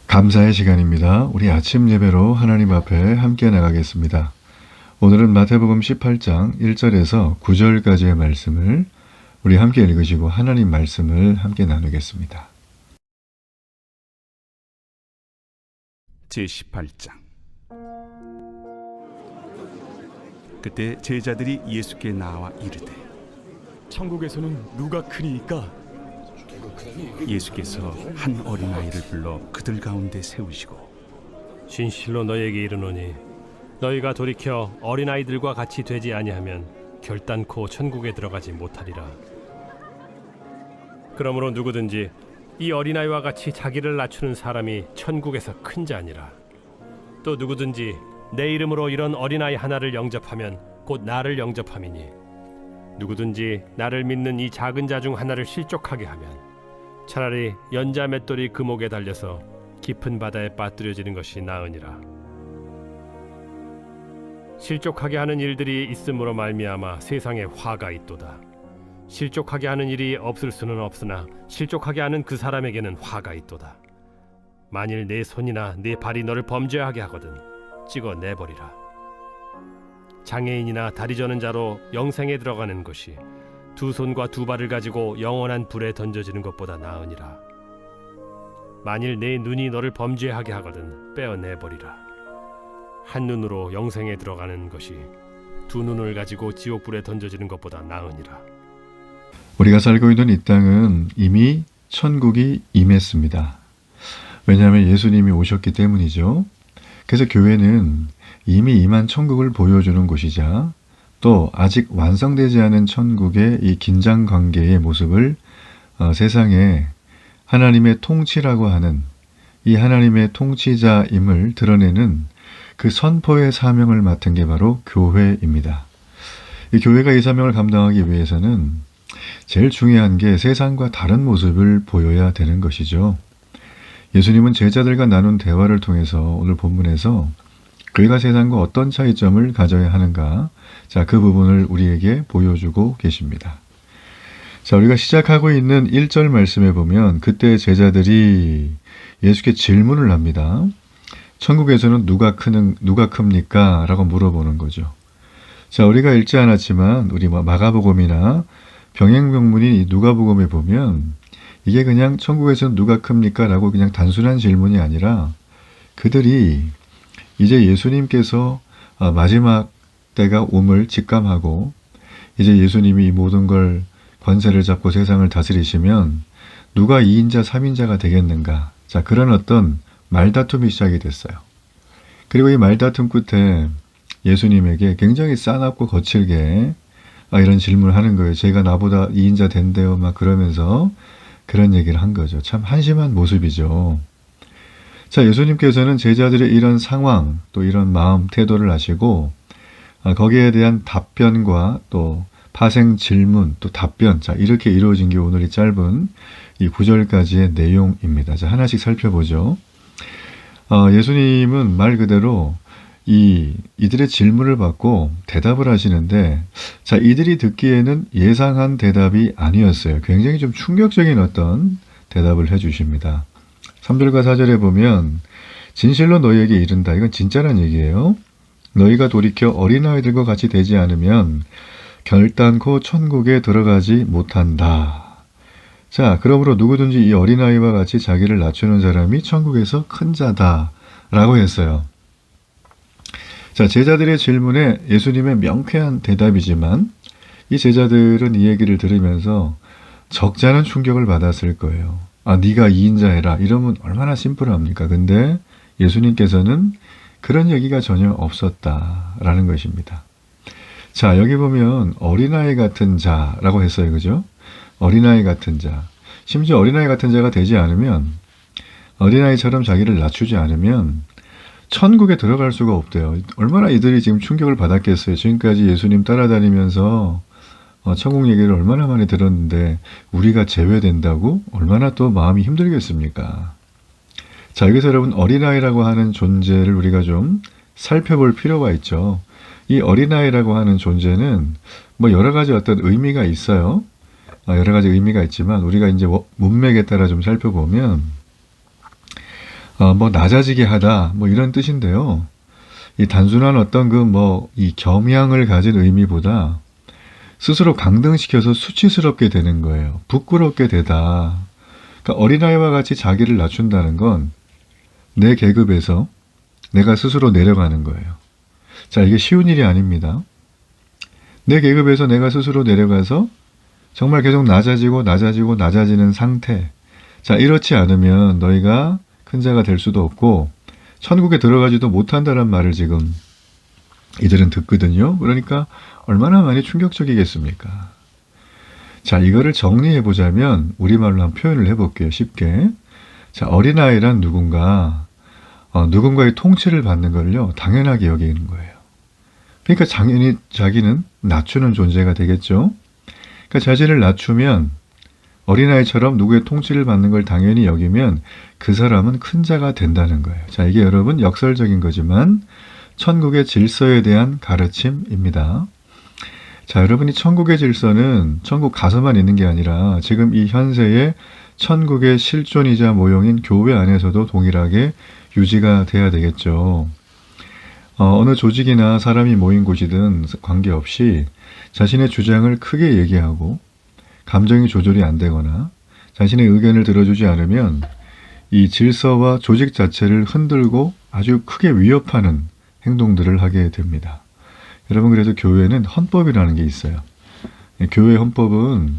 감사의 시간입니다. 우리 아침 예배로 하나님 앞에 함께 나가겠습니다. 오늘은 마태복음 18장 1절에서 9절까지의 말씀을 우리 함께 읽으시고 하나님 말씀을 함께 나누겠습니다. 제18장. 그때 제자들이 예수께 나와 이르되 천국에서는 누가 크니이까? 예수께서 한 어린아이를 불러 그들 가운데 세우시고 진실로 너희에게 이르노니 너희가 돌이켜 어린아이들과 같이 되지 아니하면 결단코 천국에 들어가지 못하리라. 그러므로 누구든지 이 어린아이와 같이 자기를 낮추는 사람이 천국에서 큰 자니라. 또 누구든지 내 이름으로 이런 어린아이 하나를 영접하면 곧 나를 영접함이니 누구든지 나를 믿는 이 작은 자 중 하나를 실족하게 하면 차라리 연자 맷돌이 그 목에 달려서 깊은 바다에 빠뜨려지는 것이 나으니라. 실족하게 하는 일들이 있음으로 말미암아 세상에 화가 있도다. 실족하게 하는 일이 없을 수는 없으나 실족하게 하는 그 사람에게는 화가 있도다. 만일 내 손이나 내 발이 너를 범죄하게 하거든 찍어 내버리라. 장애인이나 다리 저는 자로 영생에 들어가는 것이 두 손과 두 발을 가지고 영원한 불에 던져지는 것보다 나으니라. 만일 내 눈이 너를 범죄하게 하거든 빼어내버리라. 한 눈으로 영생에 들어가는 것이 두 눈을 가지고 지옥불에 던져지는 것보다 나으니라. 우리가 살고 있는 이 땅은 이미 천국이 임했습니다. 왜냐하면 예수님이 오셨기 때문이죠. 그래서 교회는 이미 임한 천국을 보여주는 곳이자 또 아직 완성되지 않은 천국의 이 긴장 관계의 모습을 세상에 하나님의 통치라고 하는 이 하나님의 통치자임을 드러내는 그 선포의 사명을 맡은 게 바로 교회입니다. 이 교회가 이 사명을 감당하기 위해서는 제일 중요한 게 세상과 다른 모습을 보여야 되는 것이죠. 예수님은 제자들과 나눈 대화를 통해서 오늘 본문에서 그가 세상과 어떤 차이점을 가져야 하는가, 자, 그 부분을 우리에게 보여주고 계십니다. 자, 우리가 시작하고 있는 1절 말씀에 보면 그때 제자들이 예수께 질문을 합니다. 천국에서는 누가 큽니까? 라고 물어보는 거죠. 자, 우리가 읽지 않았지만 우리 마가복음이나 병행명문인 이 누가복음에 보면 이게 그냥 천국에서는 누가 큽니까? 라고 그냥 단순한 질문이 아니라 그들이 이제 예수님께서 마지막 때가 옴을 직감하고 이제 예수님이 이 모든 걸 권세를 잡고 세상을 다스리시면 누가 2인자 3인자가 되겠는가, 자, 그런 어떤 말다툼이 시작이 됐어요. 그리고 이 말다툼 끝에 예수님에게 굉장히 싸납고 거칠게 이런 질문을 하는 거예요. 제가 나보다 2인자 된대요 막 그러면서 그런 얘기를 한 거죠. 참 한심한 모습이죠. 자, 예수님께서는 제자들의 이런 상황, 또 이런 마음, 태도를 아시고 거기에 대한 답변과 또 파생 질문, 또 답변, 자, 이렇게 이루어진 게 오늘 이 짧은 이 9절까지의 내용입니다. 자, 하나씩 살펴보죠. 예수님은 말 그대로 이들의 질문을 받고 대답을 하시는데, 자, 이들이 듣기에는 예상한 대답이 아니었어요. 굉장히 좀 충격적인 어떤 대답을 해주십니다. 3절과 4절에 보면 진실로 너희에게 이른다. 이건 진짜란 얘기예요. 너희가 돌이켜 어린아이들과 같이 되지 않으면 결단코 천국에 들어가지 못한다. 자, 그러므로 누구든지 이 어린아이와 같이 자기를 낮추는 사람이 천국에서 큰 자다 라고 했어요. 자, 제자들의 질문에 예수님의 명쾌한 대답이지만 이 제자들은 이 얘기를 들으면서 적잖은 충격을 받았을 거예요. 네가 2인자 해라. 이러면 얼마나 심플합니까? 근데 예수님께서는 그런 얘기가 전혀 없었다라는 것입니다. 자, 여기 보면 어린아이 같은 자라고 했어요. 그죠? 어린아이 같은 자. 심지어 어린아이 같은 자가 되지 않으면, 어린아이처럼 자기를 낮추지 않으면 천국에 들어갈 수가 없대요. 얼마나 이들이 지금 충격을 받았겠어요. 지금까지 예수님 따라다니면서 천국 얘기를 얼마나 많이 들었는데 우리가 제외된다고? 얼마나 또 마음이 힘들겠습니까? 자, 여기서 여러분 어린아이라고 하는 존재를 우리가 좀 살펴볼 필요가 있죠. 이 어린아이라고 하는 존재는 뭐 여러 가지 어떤 의미가 있어요. 여러 가지 의미가 있지만 우리가 이제 문맥에 따라 좀 살펴보면 뭐 낮아지게 하다 뭐 이런 뜻인데요. 이 단순한 어떤 이 겸양을 가진 의미보다 스스로 강등시켜서 수치스럽게 되는 거예요. 부끄럽게 되다. 그러니까 어린아이와 같이 자기를 낮춘다는 건 내 계급에서 내가 스스로 내려가는 거예요. 자, 이게 쉬운 일이 아닙니다. 내 계급에서 내가 스스로 내려가서 정말 계속 낮아지는 상태. 자, 이렇지 않으면 너희가 큰 자가 될 수도 없고 천국에 들어가지도 못한다는 말을 지금 이들은 듣거든요. 그러니까 얼마나 많이 충격적이겠습니까? 자, 이거를 정리해 보자면 우리말로 한번 표현을 해볼게요. 쉽게. 자, 어린아이란 누군가의 통치를 받는 걸요, 당연하게 여기는 거예요. 그러니까 당연히 자기는 낮추는 존재가 되겠죠. 그러니까 자신을 낮추면 어린아이처럼 누구의 통치를 받는 걸 당연히 여기면 그 사람은 큰 자가 된다는 거예요. 자, 이게 여러분 역설적인 거지만 천국의 질서에 대한 가르침입니다. 자, 여러분이 천국의 질서는 천국 가서만 있는 게 아니라 지금 이 현세의 천국의 실존이자 모형인 교회 안에서도 동일하게 유지가 돼야 되겠죠. 어느 조직이나 사람이 모인 곳이든 관계없이 자신의 주장을 크게 얘기하고 감정이 조절이 안 되거나 자신의 의견을 들어주지 않으면 이 질서와 조직 자체를 흔들고 아주 크게 위협하는 행동들을 하게 됩니다. 여러분, 그래서 교회는 헌법이라는 게 있어요. 교회 헌법은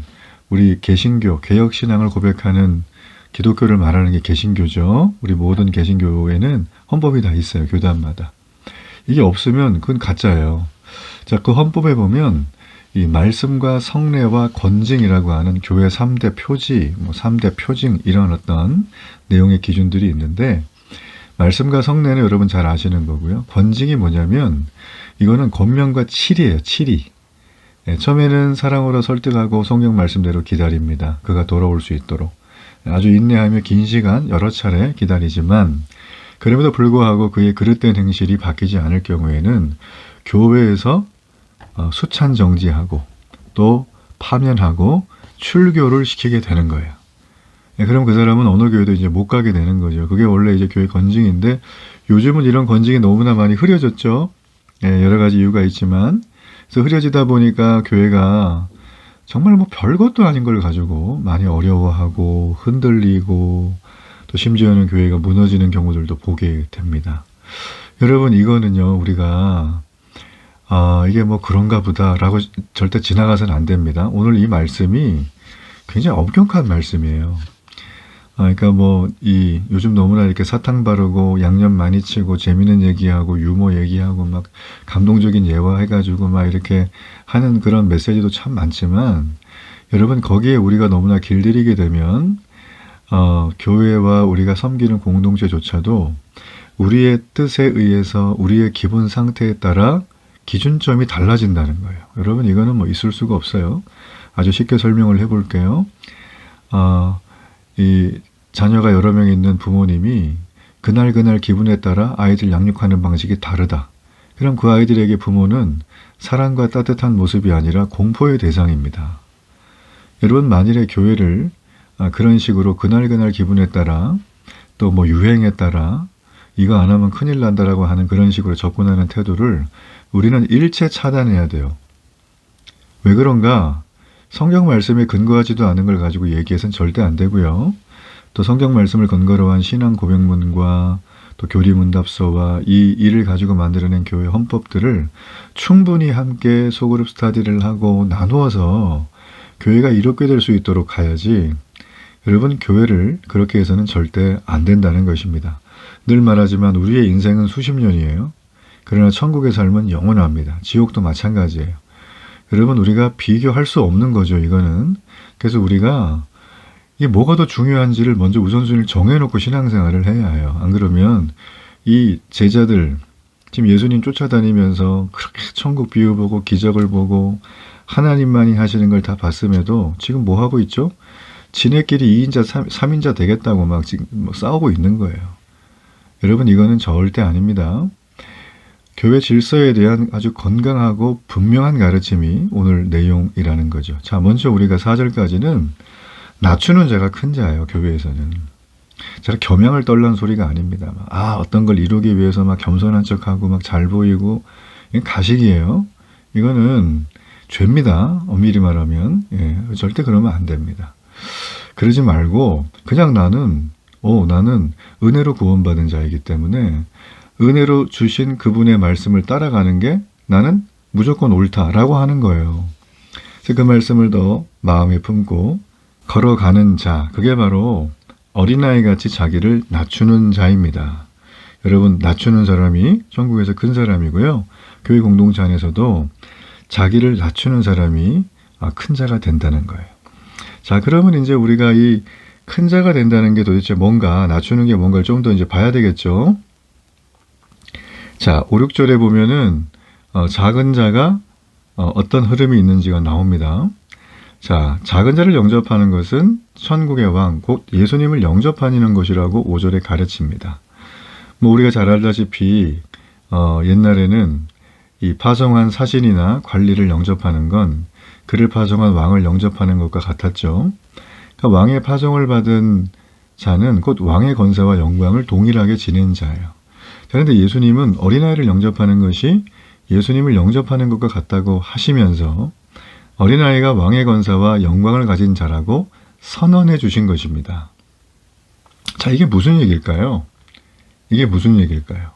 우리 개신교, 개혁신앙을 고백하는 기독교를 말하는 게 개신교죠. 우리 모든 개신교회는 헌법이 다 있어요. 교단마다. 이게 없으면 그건 가짜예요. 자, 그 헌법에 보면 이 말씀과 성례와 권징이라고 하는 교회 3대 표지, 3대 표징 이런 어떤 내용의 기준들이 있는데 말씀과 성례는 여러분 잘 아시는 거고요. 권징이 뭐냐면 이거는 권면과 칠이에요. 칠이. 처음에는 사랑으로 설득하고 성경 말씀대로 기다립니다. 그가 돌아올 수 있도록. 아주 인내하며 긴 시간 여러 차례 기다리지만 그럼에도 불구하고 그의 그릇된 행실이 바뀌지 않을 경우에는 교회에서 수찬 정지하고 또 파면하고 출교를 시키게 되는 거예요. 그럼 그 사람은 어느 교회도 이제 못 가게 되는 거죠. 그게 원래 이제 교회 권징인데 요즘은 이런 권징이 너무나 많이 흐려졌죠. 여러 가지 이유가 있지만 그래서 흐려지다 보니까 교회가 정말 별것도 아닌 걸 가지고 많이 어려워하고 흔들리고 또 심지어는 교회가 무너지는 경우들도 보게 됩니다. 여러분, 이거는요, 우리가 이게 그런가 보다라고 절대 지나가서는 안 됩니다. 오늘 이 말씀이 굉장히 엄격한 말씀이에요. 그러니까 요즘 너무나 이렇게 사탕 바르고 양념 많이 치고 재미있는 얘기하고 유머 얘기하고 막 감동적인 예화 해가지고 막 이렇게 하는 그런 메시지도 참 많지만 여러분, 거기에 우리가 너무나 길들이게 되면 교회와 우리가 섬기는 공동체조차도 우리의 뜻에 의해서 우리의 기본 상태에 따라 기준점이 달라진다는 거예요. 여러분, 이거는 있을 수가 없어요. 아주 쉽게 설명을 해볼게요. 이 자녀가 여러 명 있는 부모님이 그날 기분에 따라 아이들 양육하는 방식이 다르다. 그럼 그 아이들에게 부모는 사랑과 따뜻한 모습이 아니라 공포의 대상입니다. 여러분, 만일에 교회를 그런 식으로 그날 기분에 따라 또 유행에 따라 이거 안 하면 큰일 난다라고 하는 그런 식으로 접근하는 태도를 우리는 일체 차단해야 돼요. 왜 그런가? 성경 말씀에 근거하지도 않은 걸 가지고 얘기해서는 절대 안 되고요. 또 성경 말씀을 근거로 한 신앙 고백문과 또 교리문답서와 이 일을 가지고 만들어낸 교회 헌법들을 충분히 함께 소그룹 스터디를 하고 나누어서 교회가 이렇게 될 수 있도록 가야지 여러분, 교회를 그렇게 해서는 절대 안 된다는 것입니다. 늘 말하지만 우리의 인생은 수십 년이에요. 그러나 천국의 삶은 영원합니다. 지옥도 마찬가지예요. 여러분, 우리가 비교할 수 없는 거죠, 이거는. 그래서 우리가 이게 뭐가 더 중요한지를 먼저 우선순위를 정해놓고 신앙생활을 해야 해요. 안 그러면 이 제자들, 지금 예수님 쫓아다니면서 그렇게 천국 비유 보고 기적을 보고 하나님만이 하시는 걸 다 봤음에도 지금 뭐 하고 있죠? 지네끼리 2인자, 3인자 되겠다고 막 지금 싸우고 있는 거예요. 여러분, 이거는 절대 아닙니다. 교회 질서에 대한 아주 건강하고 분명한 가르침이 오늘 내용이라는 거죠. 자, 먼저 우리가 4절까지는 낮추는 자가 큰 자예요, 교회에서는. 제가 겸양을 떨란 소리가 아닙니다. 어떤 걸 이루기 위해서 막 겸손한 척하고 막 잘 보이고, 이건 가식이에요. 이거는 죄입니다. 엄밀히 말하면. 예, 절대 그러면 안 됩니다. 그러지 말고 그냥 나는 은혜로 구원받은 자이기 때문에 은혜로 주신 그분의 말씀을 따라가는 게 나는 무조건 옳다라고 하는 거예요. 그래서 그 말씀을 더 마음에 품고 걸어가는 자, 그게 바로 어린아이 같이 자기를 낮추는 자입니다. 여러분, 낮추는 사람이 천국에서 큰 사람이고요. 교회 공동체 안에서도 자기를 낮추는 사람이 큰 자가 된다는 거예요. 자, 그러면 이제 우리가 이 큰 자가 된다는 게 도대체 뭔가, 낮추는 게 뭔가를 좀 더 이제 봐야 되겠죠. 자, 5, 6절에 보면은 작은 자가 어떤 흐름이 있는지가 나옵니다. 자, 작은 자를 영접하는 것은 천국의 왕, 곧 예수님을 영접하는 것이라고 5절에 가르칩니다. 뭐 우리가 잘 알다시피 옛날에는 이 파송한 사신이나 관리를 영접하는 건 그를 파송한 왕을 영접하는 것과 같았죠. 그러니까 왕의 파송을 받은 자는 곧 왕의 권세와 영광을 동일하게 지닌 자예요. 그런데 예수님은 어린아이를 영접하는 것이 예수님을 영접하는 것과 같다고 하시면서 어린아이가 왕의 권세와 영광을 가진 자라고 선언해 주신 것입니다. 자, 이게 무슨 얘기일까요? 이게 무슨 얘기일까요?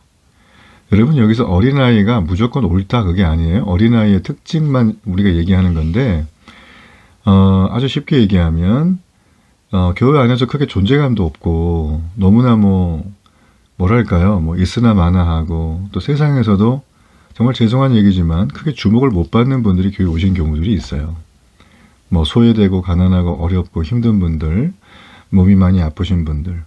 여러분, 여기서 어린아이가 무조건 옳다 그게 아니에요. 어린아이의 특징만 우리가 얘기하는 건데 아주 쉽게 얘기하면 교회 안에서 크게 존재감도 없고 너무나 뭐랄까요, 있으나 마나하고 또 세상에서도 정말 죄송한 얘기지만 크게 주목을 못 받는 분들이 교회 오신 경우들이 있어요. 소외되고 가난하고 어렵고 힘든 분들, 몸이 많이 아프신 분들.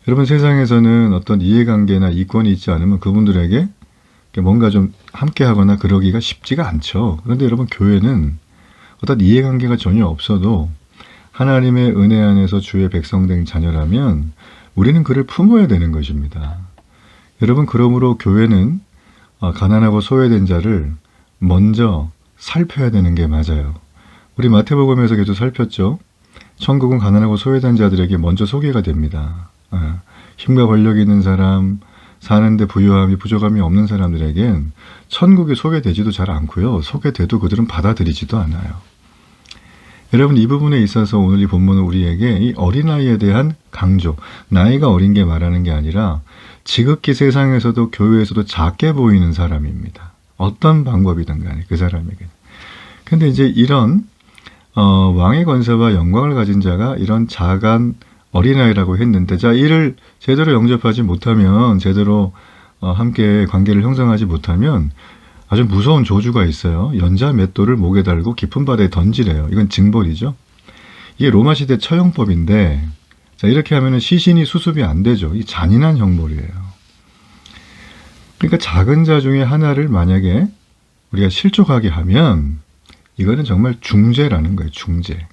여러분, 세상에서는 어떤 이해관계나 이권이 있지 않으면 그분들에게 뭔가 좀 함께하거나 그러기가 쉽지가 않죠. 그런데 여러분, 교회는 어떤 이해관계가 전혀 없어도 하나님의 은혜 안에서 주의 백성된 자녀라면 우리는 그를 품어야 되는 것입니다. 여러분, 그러므로 교회는 가난하고 소외된 자를 먼저 살펴야 되는 게 맞아요. 우리 마태복음에서 계속 살폈죠. 천국은 가난하고 소외된 자들에게 먼저 소개가 됩니다. 힘과 권력이 있는 사람, 사는데 부유함이 부족함이 없는 사람들에겐 천국이 소개되지도 잘 않고요. 소개돼도 그들은 받아들이지도 않아요. 여러분, 이 부분에 있어서 오늘 이 본문은 우리에게 이 어린아이에 대한 강조, 나이가 어린 게 말하는 게 아니라 지극히 세상에서도 교회에서도 작게 보이는 사람입니다. 어떤 방법이든 간에 그 사람에게. 근데 이제 이런 왕의 권세와 영광을 가진 자가 이런 작은 어린아이라고 했는데, 자, 이를 제대로 영접하지 못하면, 제대로 함께 관계를 형성하지 못하면 아주 무서운 저주가 있어요. 연자 맷돌을 목에 달고 깊은 바다에 던지래요. 이건 징벌이죠. 이게 로마 시대 처형법인데, 자, 이렇게 하면은 시신이 수습이 안 되죠. 이 잔인한 형벌이에요. 그러니까 작은 자 중에 하나를 만약에 우리가 실족하게 하면 이거는 정말 중죄라는 거예요. 중죄.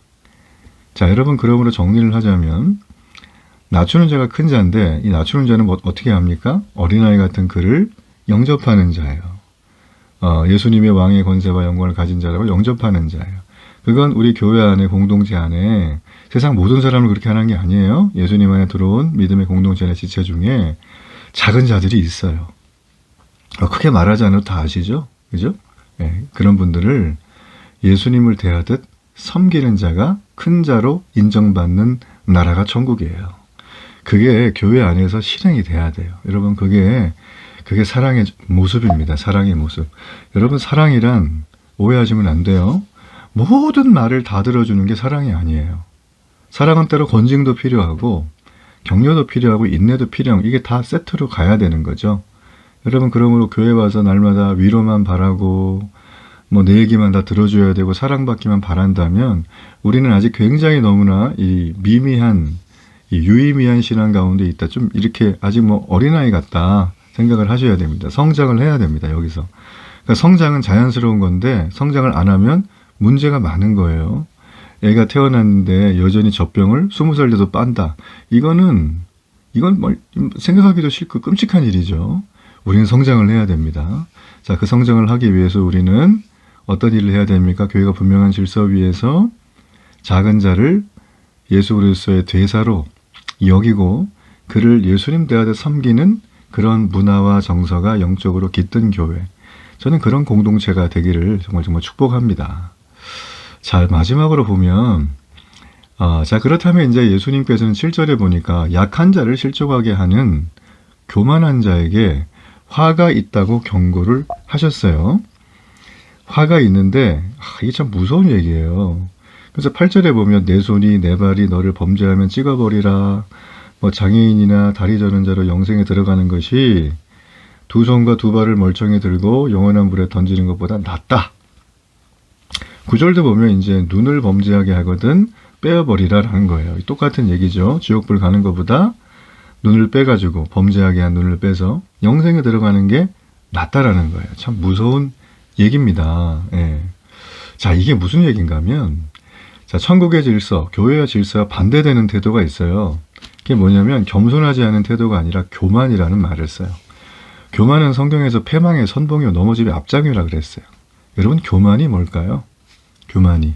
자, 여러분, 그러므로 정리를 하자면 낮추는 자가 큰 자인데 이 낮추는 자는 어떻게 합니까? 어린아이 같은 그를 영접하는 자예요. 예수님의 왕의 권세와 영광을 가진 자라고 영접하는 자예요. 그건 우리 교회 안에 공동체 안에 세상 모든 사람을 그렇게 하는 게 아니에요. 예수님 안에 들어온 믿음의 공동체 안의 지체 중에 작은 자들이 있어요. 크게 말하지 않아도 다 아시죠? 그죠? 네, 그런 분들을 예수님을 대하듯 섬기는 자가 큰 자로 인정받는 나라가 천국이에요. 그게 교회 안에서 실행이 돼야 돼요. 여러분, 그게 사랑의 모습입니다. 사랑의 모습. 여러분, 사랑이란 오해하시면 안 돼요. 모든 말을 다 들어주는 게 사랑이 아니에요. 사랑은 때로 권징도 필요하고 격려도 필요하고 인내도 필요하고 이게 다 세트로 가야 되는 거죠. 여러분, 그러므로 교회 와서 날마다 위로만 바라고 내 얘기만 다 들어줘야 되고 사랑받기만 바란다면 우리는 아직 굉장히 너무나 이 미미한, 이 유의미한 신앙 가운데 있다. 좀 이렇게 아직 어린아이 같다 생각을 하셔야 됩니다. 성장을 해야 됩니다. 여기서. 그러니까 성장은 자연스러운 건데 성장을 안 하면 문제가 많은 거예요. 애가 태어났는데 여전히 젖병을 20살 돼도 빤다. 이건 생각하기도 싫고 끔찍한 일이죠. 우리는 성장을 해야 됩니다. 자, 그 성장을 하기 위해서 우리는 어떤 일을 해야 됩니까? 교회가 분명한 질서 위에서 작은 자를 예수 그리스도의 대사로 여기고 그를 예수님 대하듯 섬기는 그런 문화와 정서가 영적으로 깃든 교회. 저는 그런 공동체가 되기를 정말 축복합니다. 자, 마지막으로 보면 자, 그렇다면 이제 예수님께서는 7절에 보니까 약한 자를 실족하게 하는 교만한 자에게 화가 있다고 경고를 하셨어요. 화가 있는데 이게 참 무서운 얘기예요. 그래서 8절에 보면 내 손이 내 발이 너를 범죄하면 찍어버리라. 뭐 장애인이나 다리 저는 자로 영생에 들어가는 것이 두 손과 두 발을 멀쩡히 들고 영원한 불에 던지는 것보다 낫다. 9절도 보면 이제 눈을 범죄하게 하거든 빼어버리라라는 거예요. 똑같은 얘기죠. 지옥불 가는 것보다 눈을 빼가지고 범죄하게 한 눈을 빼서 영생에 들어가는 게 낫다라는 거예요. 참 무서운 얘기입니다. 예. 자, 이게 무슨 얘기인가 하면 자, 천국의 질서, 교회의 질서와 반대되는 태도가 있어요. 그게 뭐냐면 겸손하지 않은 태도가 아니라 교만이라는 말을 써요. 교만은 성경에서 패망의 선봉이요 넘어짐의 앞장이라 그랬어요. 여러분 교만이 뭘까요? 교만이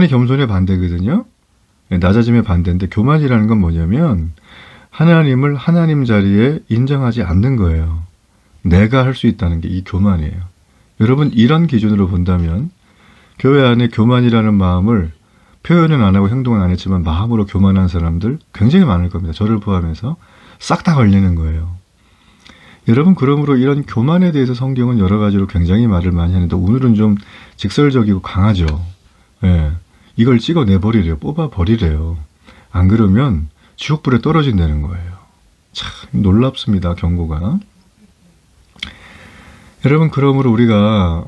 겸손의 반대거든요. 낮아짐의 반대인데 교만이라는 건 뭐냐면 하나님을 하나님 자리에 인정하지 않는 거예요. 내가 할 수 있다는 게 이 교만이에요. 여러분 이런 기준으로 본다면 교회 안에 교만이라는 마음을 표현은 안 하고 행동은 안 했지만 마음으로 교만한 사람들 굉장히 많을 겁니다. 저를 포함해서 싹 다 걸리는 거예요. 여러분 그러므로 이런 교만에 대해서 성경은 여러 가지로 굉장히 말을 많이 하는데 오늘은 좀 직설적이고 강하죠. 예, 이걸 찍어내버리래요. 뽑아버리래요. 안 그러면 지옥불에 떨어진다는 거예요. 참 놀랍습니다. 경고가. 여러분 그러므로 우리가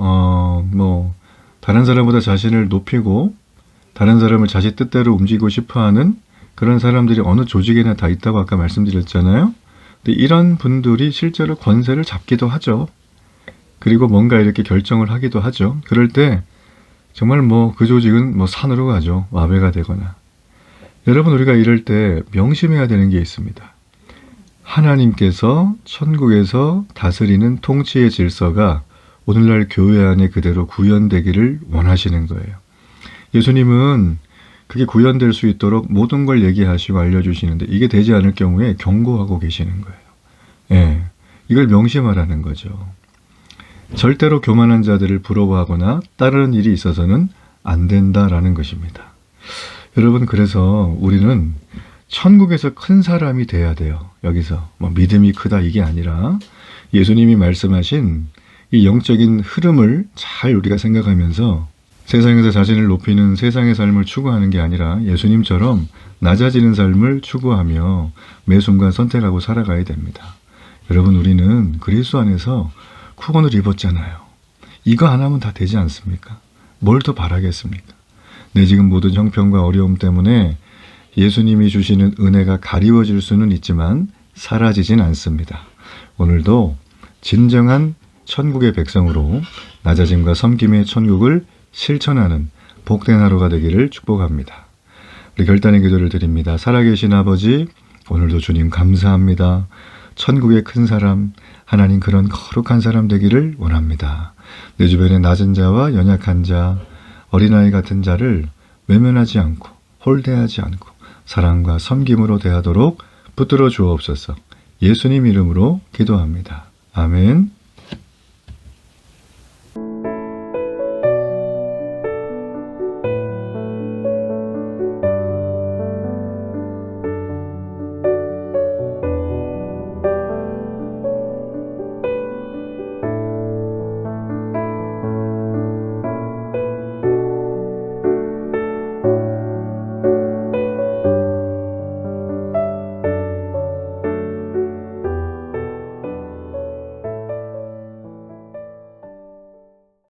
다른 사람보다 자신을 높이고 다른 사람을 자신 뜻대로 움직이고 싶어하는 그런 사람들이 어느 조직에나 다 있다고 아까 말씀드렸잖아요. 근데 이런 분들이 실제로 권세를 잡기도 하죠. 그리고 뭔가 이렇게 결정을 하기도 하죠. 그럴 때 정말 그 조직은 산으로 가죠. 와배가 되거나. 여러분 우리가 이럴 때 명심해야 되는 게 있습니다. 하나님께서 천국에서 다스리는 통치의 질서가 오늘날 교회 안에 그대로 구현되기를 원하시는 거예요. 예수님은 그게 구현될 수 있도록 모든 걸 얘기하시고 알려주시는데 이게 되지 않을 경우에 경고하고 계시는 거예요. 예, 이걸 명심하라는 거죠. 절대로 교만한 자들을 부러워하거나 따르는 일이 있어서는 안 된다라는 것입니다. 여러분 그래서 우리는 천국에서 큰 사람이 돼야 돼요. 여기서 믿음이 크다 이게 아니라 예수님이 말씀하신 이 영적인 흐름을 잘 우리가 생각하면서 세상에서 자신을 높이는 세상의 삶을 추구하는 게 아니라 예수님처럼 낮아지는 삶을 추구하며 매 순간 선택하고 살아가야 됩니다. 여러분 우리는 그리스도 안에서 구원을 입었잖아요. 이거 하나면 다 되지 않습니까? 뭘 더 바라겠습니까? 내 지금 모든 형편과 어려움 때문에 예수님이 주시는 은혜가 가리워질 수는 있지만 사라지진 않습니다. 오늘도 진정한 천국의 백성으로 낮아짐과 섬김의 천국을 실천하는 복된 하루가 되기를 축복합니다. 우리 결단의 기도를 드립니다. 살아계신 아버지, 오늘도 주님 감사합니다. 천국의 큰 사람, 하나님 그런 거룩한 사람 되기를 원합니다. 내 주변에 낮은 자와 연약한 자, 어린아이 같은 자를 외면하지 않고 홀대하지 않고 사랑과 섬김으로 대하도록 붙들어 주옵소서. 예수님 이름으로 기도합니다. 아멘.